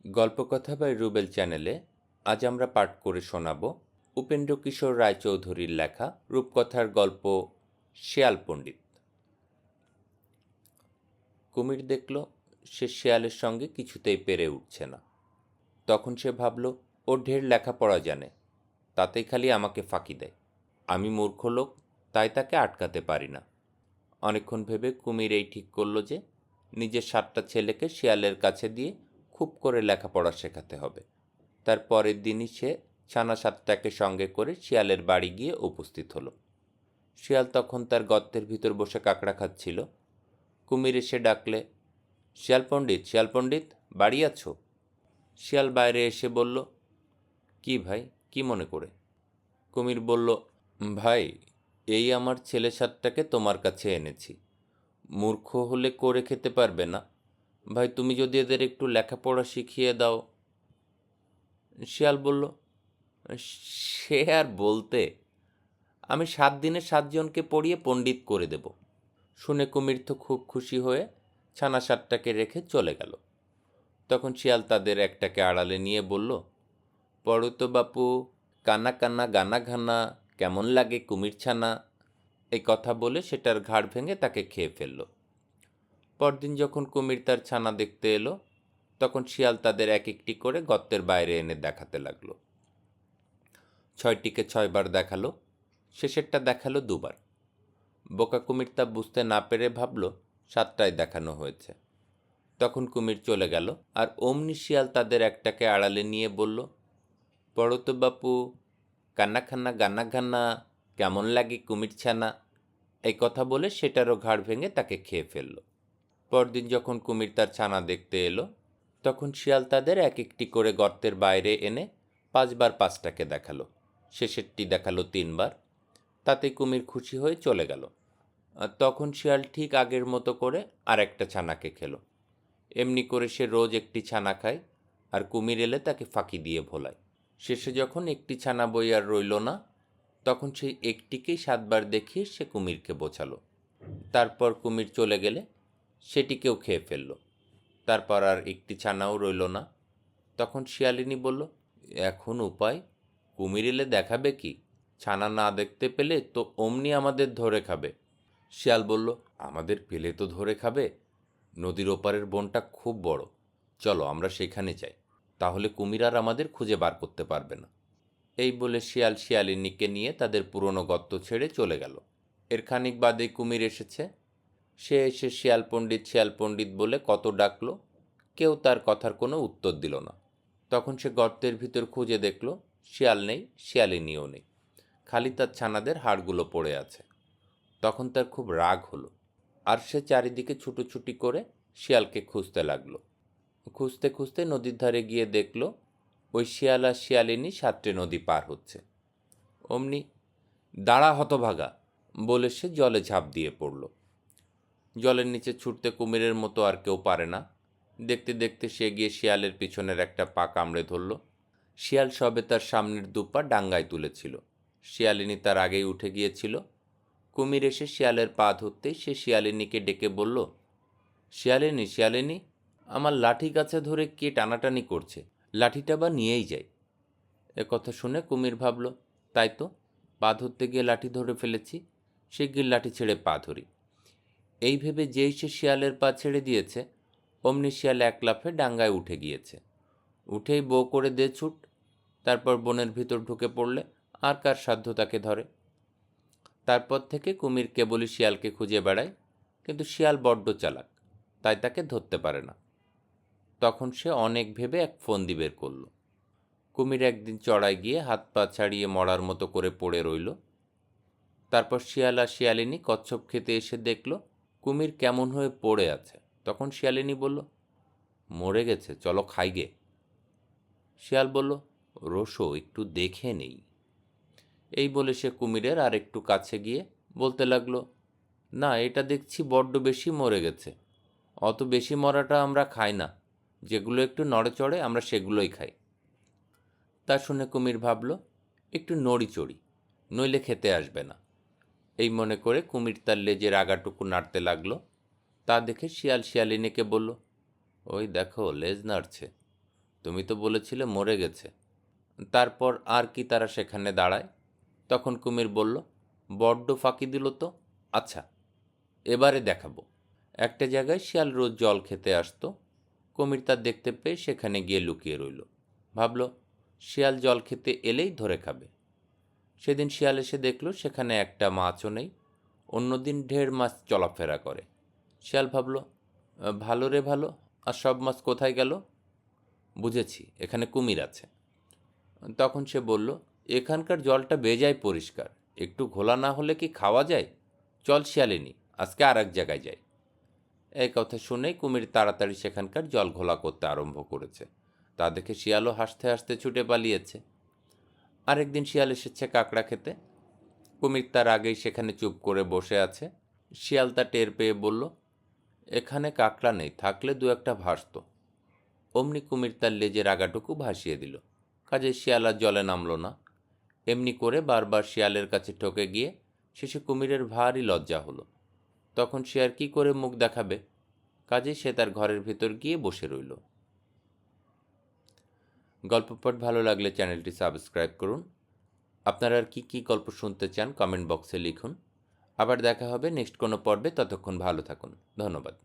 গল্পকথা by Rubel চ্যানেলে আজ আমরা পাঠ করে শোনাব উপেন্দ্রকিশোর রায়চৌধুরীর লেখা রূপকথার গল্প শেয়াল পণ্ডিত। কুমির দেখল সে শেয়ালের সঙ্গে কিছুতেই পেরে উঠছে না। তখন সে ভাবল, ওর ঢের লেখাপড়া জানে, তাতেই খালি আমাকে ফাঁকি দেয়। আমি মূর্খ লোক, তাই তাকে আটকাতে পারি না। অনেকক্ষণ ভেবে কুমির এই ঠিক করল যে নিজের 7টা ছেলেকে শেয়ালের কাছে দিয়ে খুব করে লেখাপড়া শেখাতে হবে। তার পরের দিনই সে ছানা 7টাকে সঙ্গে করে শিয়ালের বাড়ি গিয়ে উপস্থিত হলো। শিয়াল তখন তার গর্তের ভিতর বসে কাঁকড়া খাচ্ছিল। কুমির এসে ডাকলে, শিয়াল পণ্ডিত, বাড়ি আছো? শিয়াল বাইরে এসে বলল, কি ভাই, কি মনে করে? কুমির বলল, ভাই, এই আমার ছেলে 7টাকে তোমার কাছে এনেছি। মূর্খ হলে করে খেতে পারবে না। ভাই, তুমি যদি এদের একটু লেখাপড়া শিখিয়ে দাও। শিয়াল বলল, সে আর বলতে, আমি 7 দিনে 7জনকে পড়িয়ে পণ্ডিত করে দেব। শুনে কুমির তো খুব খুশি হয়ে ছানা 7টাকে রেখে চলে গেল। তখন শিয়াল তাদের একটাকে আড়ালে নিয়ে বলল, পড়ো তো বাপু, কানা কানা গানা ঘানা, কেমন লাগে কুমির ছানা। এই কথা বলে সেটার ঘাড় ভেঙে তাকে খেয়ে ফেলল। পরদিন যখন কুমির তার ছানা দেখতে এলো, তখন শিয়াল তাদের এক একটি করে গর্তের বাইরে এনে দেখাতে লাগলো। 6টিকে 6বার দেখালো, শেষেরটা দেখালো 2বার। বোকা কুমির তা বুঝতে না পেরে ভাবল 7টায় দেখানো হয়েছে। তখন কুমির চলে গেল, আর অমনি শিয়াল তাদের একটাকে আড়ালে নিয়ে বলল, পড়ো তো বাপু, কান্না খান্না গান্না ঘান্না, কেমন লাগে কুমির ছানা। এই কথা বলে সেটারও ঘাড় ভেঙে তাকে খেয়ে ফেলল। পরদিন যখন কুমির তার ছানা দেখতে এলো, তখন শিয়াল তাদের এক একটি করে গর্তের বাইরে এনে 5বার 5টাকে দেখালো, শেষেরটি দেখালো 3বার। তাতে কুমির খুশি হয়ে চলে গেল। আর তখন শিয়াল ঠিক আগের মতো করে আর একটা ছানাকে খেলো। এমনি করে সে রোজ একটি ছানা খায়, আর কুমির এলে তাকে ফাঁকি দিয়ে ভোলায়। শেষে যখন একটি ছানা বই আর রইল না, তখন সেই একটিকেই 7বার দেখিয়ে সে কুমিরকে বোঝালো। তারপর কুমির চলে গেলে সেটিকেও খেয়ে ফেলল। তারপর আর একটি ছানাও রইল না। তখন শিয়ালিনী বলল, এখন উপায়? কুমির এলে দেখাবে কি? ছানা না দেখতে পেলে তো অমনি আমাদের ধরে খাবে। শিয়াল বলল, আমাদের পেলে তো ধরে খাবে। নদীর ওপারের বনটা খুব বড়, চলো আমরা সেখানে যাই, তাহলে কুমির আর আমাদের খুঁজে বার করতে পারবে না। এই বলে শিয়াল শিয়ালিনীকে নিয়ে তাদের পুরনো গর্ত ছেড়ে চলে গেল। এর খানিক বাদে কুমির এসেছে। সে এসে শিয়াল পণ্ডিত বলে কত ডাকলো, কেউ তার কথার কোনো উত্তর দিল না। তখন সে গর্তের ভিতর খুঁজে দেখল, শিয়াল নেই, শিয়ালিনীও নেই, খালি তার ছানাদের হাড়গুলো পড়ে আছে। তখন তার খুব রাগ হলো, আর সে চারিদিকে ছুটোছুটি করে শিয়ালকে খুঁজতে লাগলো। খুঁজতে খুঁজতে নদীর ধারে গিয়ে দেখল ওই শিয়াল আর শিয়ালিনী সাঁতরে নদী পার হচ্ছে। অমনি, দাঁড়া হতভাগা, বলে সে জলে ঝাঁপ দিয়ে পড়ল। জলের নিচে ছুটতে কুমিরের মতো আর কেউ পারে না। দেখতে দেখতে সে গিয়ে শিয়ালের পিছনের একটা পা কামড়ে ধরল। শিয়াল সবে তার সামনের 2 পা ডাঙ্গায় তুলেছিল, শিয়ালিনী তার আগেই উঠে গিয়েছিল। কুমির এসে শিয়ালের পা ধরতেই সে শিয়ালিনীকে ডেকে বলল, শিয়ালিনী, আমার লাঠি গাছে ধরে কে টানাটানি করছে, লাঠিটা বা নিয়েই যাই। কথা শুনে কুমির ভাবল, তাই তো, পা ধরতে গিয়ে লাঠি ধরে ফেলেছি, শিগগির লাঠি ছেড়ে পা ধরি। এই ভেবে যেই সে শিয়ালের পা ছেড়ে দিয়েছে, অমনি শিয়াল এক লাফে ডাঙ্গায় উঠে গিয়েছে। উঠেই বউ করে দে ছুট। তারপর বনের ভিতর ঢুকে পড়লে আর কার সাধ্য তাকে ধরে। তারপর থেকে কুমির কেবলই শিয়ালকে খুঁজে বেড়ায়, কিন্তু শিয়াল বড্ড চালাক, তাই তাকে ধরতে পারে না। তখন সে অনেক ভেবে এক ফন্দি বের করল। কুমির একদিন চড়ায় গিয়ে হাত পা ছাড়িয়ে মরার মতো করে পড়ে রইল। তারপর শিয়াল আর শিয়ালিনী কচ্ছপ খেতে এসে দেখল কুমির কেমন হয়ে পড়ে আছে। তখন শিয়ালিনী বলল, মরে গেছে, চলো খাই গে। শিয়াল বলল, রোসো, একটু দেখে নেই। এই বলে সে কুমিরের আর একটু কাছে গিয়ে বলতে লাগলো, না, এটা দেখছি বড্ড বেশি মরে গেছে। অত বেশি মরাটা আমরা খাই না, যেগুলো একটু নড়ে চড়ে আমরা সেগুলোই খাই। তা শুনে কুমির ভাবল, একটু নড়ি চড়ি, নইলে খেতে আসবে না। এই মনে করে কুমির তার লেজের আগাটুকু নাড়তে লাগলো। তা দেখে শিয়াল শিয়ালিনীকে বলল, ওই দেখো, লেজ নাড়ছে। তুমি তো বলেছিলে মরে গেছে। তারপর আর কি তারা সেখানে দাঁড়ায়? তখন কুমির বলল, বড্ড ফাঁকি দিল তো। আচ্ছা, এবারে দেখাবো। একটা জায়গায় শিয়াল রোজ জল খেতে আসতো। কুমির তা দেখতে পেয়ে সেখানে গিয়ে লুকিয়ে রইল। ভাবল, শিয়াল জল খেতে এলেই ধরে খাবে। সেদিন শিয়াল এসে দেখল সেখানে একটা মাছও নেই। অন্যদিন ঢের মাছ চলাফেরা করে। শিয়াল ভাবল, ভালো রে ভালো, আর সব মাছ কোথায় গেল? বুঝেছি, এখানে কুমির আছে। তখন সে বলল, এখানকার জলটা বেজায় পরিষ্কার, একটু ঘোলা না হলে কি খাওয়া যায়? চল শিয়ালিনী, আজকে আর এক জায়গায় যাই। এই কথা শুনেই কুমির তাড়াতাড়ি সেখানকার জল ঘোলা করতে আরম্ভ করেছে। তা দেখে শিয়ালও হাসতে হাসতে ছুটে পালিয়েছে। আরেকদিন শিয়াল এসেছে কাঁকড়া খেতে। কুমির তার আগেই সেখানে চুপ করে বসে আছে। শিয়াল তা টের পেয়ে বলল, এখানে কাঁকড়া নেই, থাকলে দু একটা ভাসত। অমনি কুমির তার লেজের আগাটুকু ভাসিয়ে দিল। কাজে শিয়াল আর জলে নামল না। এমনি করে বারবার শিয়ালের কাছে ঠকে গিয়ে শেষে কুমিরের ভারী লজ্জা হলো। তখন সে আর কি করে মুখ দেখাবে? কাজেই সে তার ঘরের ভেতর গিয়ে বসে রইল। গল্প পাঠ ভালো লাগলে চ্যানেলটি সাবস্ক্রাইব করুন। আপনারা আর কি গল্প শুনতে চান কমেন্ট বক্সে লিখুন। আবার দেখা হবে নেক্সট কোনো পর্বে। ততক্ষণ ভালো থাকুন। ধন্যবাদ।